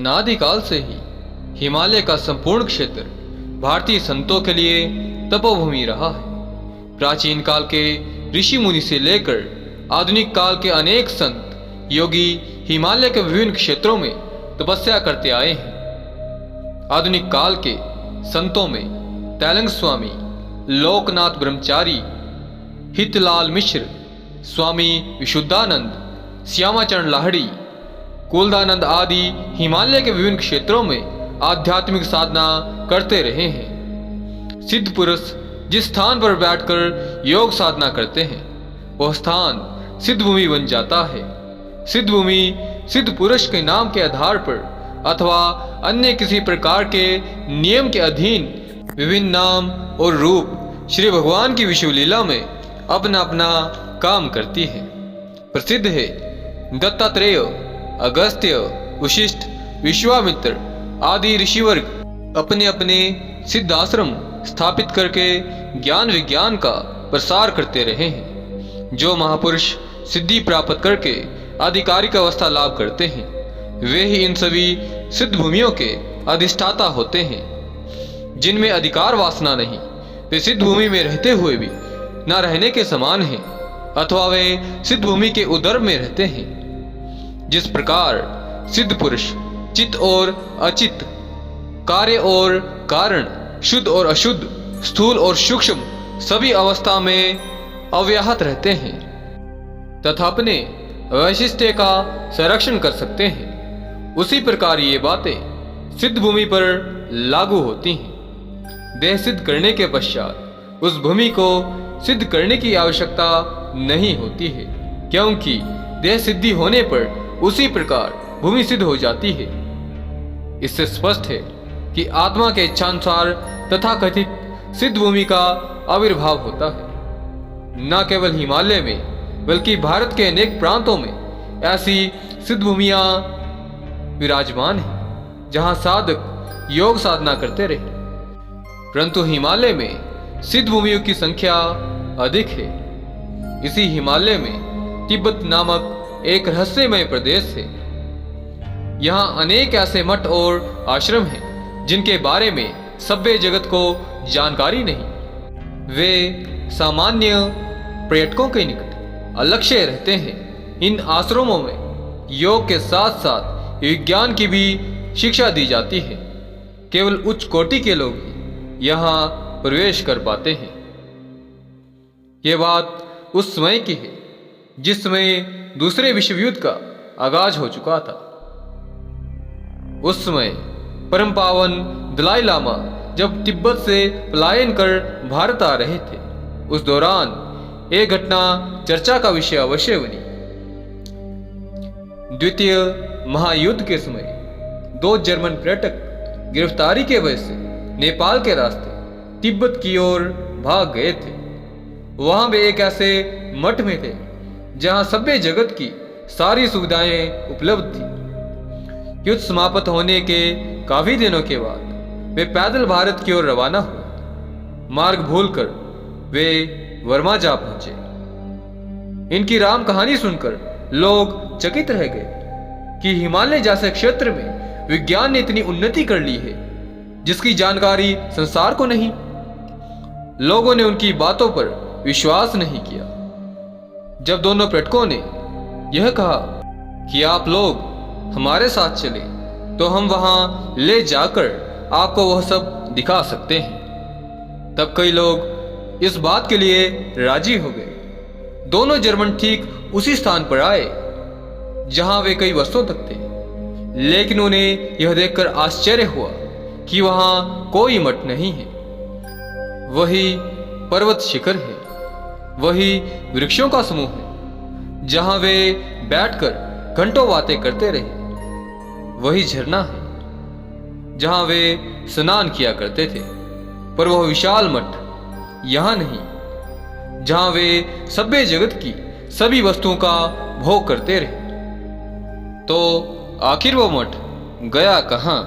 अनादिकाल से ही हिमालय का संपूर्ण क्षेत्र भारतीय संतों के लिए तपोभूमि रहा है। प्राचीन काल के ऋषि मुनि से लेकर आधुनिक काल के अनेक संत योगी हिमालय के विभिन्न क्षेत्रों में तपस्या करते आए हैं। आधुनिक काल के संतों में तैलंग स्वामी, लोकनाथ ब्रह्मचारी, हितलाल मिश्र, स्वामी विशुद्धानंद, श्यामाचरण लाहिड़ी, कुलदानंद आदि हिमालय के विभिन्न क्षेत्रों में आध्यात्मिक साधना करते रहे हैं। सिद्ध पुरुष जिस स्थान पर बैठकर योग साधना करते हैं वह स्थान सिद्ध भूमि बन जाता है। सिद्ध भूमि सिद्ध पुरुष के नाम के आधार पर अथवा अन्य किसी प्रकार के नियम के अधीन विभिन्न नाम और रूप श्री भगवान की विष्णु लीला में अपना अपना काम करती है। प्रसिद्ध है दत्तात्रेय, अगस्त्य, वशिष्ठ, विश्वामित्र आदि ऋषिवर्ग अपने अपने सिद्ध आश्रम स्थापित करके ज्ञान विज्ञान का प्रसार करते रहे हैं। जो महापुरुष सिद्धि प्राप्त करके आधिकारिक अवस्था लाभ करते हैं वे ही इन सभी सिद्ध भूमियों के अधिष्ठाता होते हैं। जिनमें अधिकार वासना नहीं वे सिद्ध भूमि में रहते हुए भी न रहने के समान हैं अथवा वे सिद्ध भूमि के उदर में रहते हैं। जिस प्रकार सिद्ध पुरुष चित्त और अचित्त, कार्य और कारण, शुद्ध और अशुद्ध, स्थूल और सूक्ष्म सभी अवस्था में अव्याहत रहते हैं तथा अपने वैशिष्ट्य का संरक्षण कर सकते हैं, उसी प्रकार ये बातें सिद्ध भूमि पर लागू होती हैं। देह सिद्ध करने के पश्चात उस भूमि को सिद्ध करने की आवश्यकता नहीं होती है, क्योंकि देह सिद्धि होने पर उसी प्रकार भूमि सिद्ध हो जाती है। इससे स्पष्ट है कि आत्मा के इच्छानुसार तथा कथित सिद्ध भूमि का आविर्भाव होता है। न केवल हिमालय में बल्कि भारत के अनेक प्रांतों में ऐसी सिद्ध भूमियां विराजमान हैं जहां साधक योग साधना करते रहे। परंतु हिमालय में सिद्ध भूमियों की संख्या अधिक है। इसी हिमालय में तिब्बत नामक एक रहस्यमय प्रदेश है। यहाँ अनेक ऐसे मठ और आश्रम हैं जिनके बारे में सभ्य जगत को जानकारी नहीं। वे सामान्य पर्यटकों के निकट अलक्ष्य रहते हैं। इन आश्रमों में योग के साथ साथ विज्ञान की भी शिक्षा दी जाती है। केवल उच्च कोटि के लोग ही यहाँ प्रवेश कर पाते हैं। ये बात उस समय की है जिस समय दूसरे विश्व युद्ध का आगाज हो चुका था। उस समय परम पावन दलाई लामा जब तिब्बत से पलायन कर भारत आ रहे थे, उस दौरान एक घटना चर्चा का विषय अवश्य बनी। द्वितीय महायुद्ध के समय 2 जर्मन पर्यटक गिरफ्तारी के वजह से नेपाल के रास्ते तिब्बत की ओर भाग गए थे। वहां वे एक ऐसे मठ में थे जहां सभ्य जगत की सारी सुविधाएं उपलब्ध थी। युद्ध समाप्त होने के काफी दिनों के बाद वे पैदल भारत की ओर रवाना हुए। मार्ग भूलकर वे वर्मा जा पहुंचे। इनकी राम कहानी सुनकर लोग चकित रह गए कि हिमालय जैसे क्षेत्र में विज्ञान ने इतनी उन्नति कर ली है जिसकी जानकारी संसार को नहीं। लोगों ने उनकी बातों पर विश्वास नहीं किया। जब दोनों पर्यटकों ने यह कहा कि आप लोग हमारे साथ चले तो हम वहां ले जाकर आपको वह सब दिखा सकते हैं, तब कई लोग इस बात के लिए राजी हो गए। दोनों जर्मन ठीक उसी स्थान पर आए जहां वे कई वर्षों तक थे, लेकिन उन्हें यह देखकर आश्चर्य हुआ कि वहां कोई मठ नहीं है। वही पर्वत शिखर है, वही वृक्षों का समूह है जहां वे बैठकर घंटों बातें करते रहे। वही झरना है जहां वे स्नान किया करते थे। पर वह विशाल मठ यहां नहीं जहां वे सभ्य जगत की सभी वस्तुओं का भोग करते रहे। तो आखिर वो मठ गया कहां?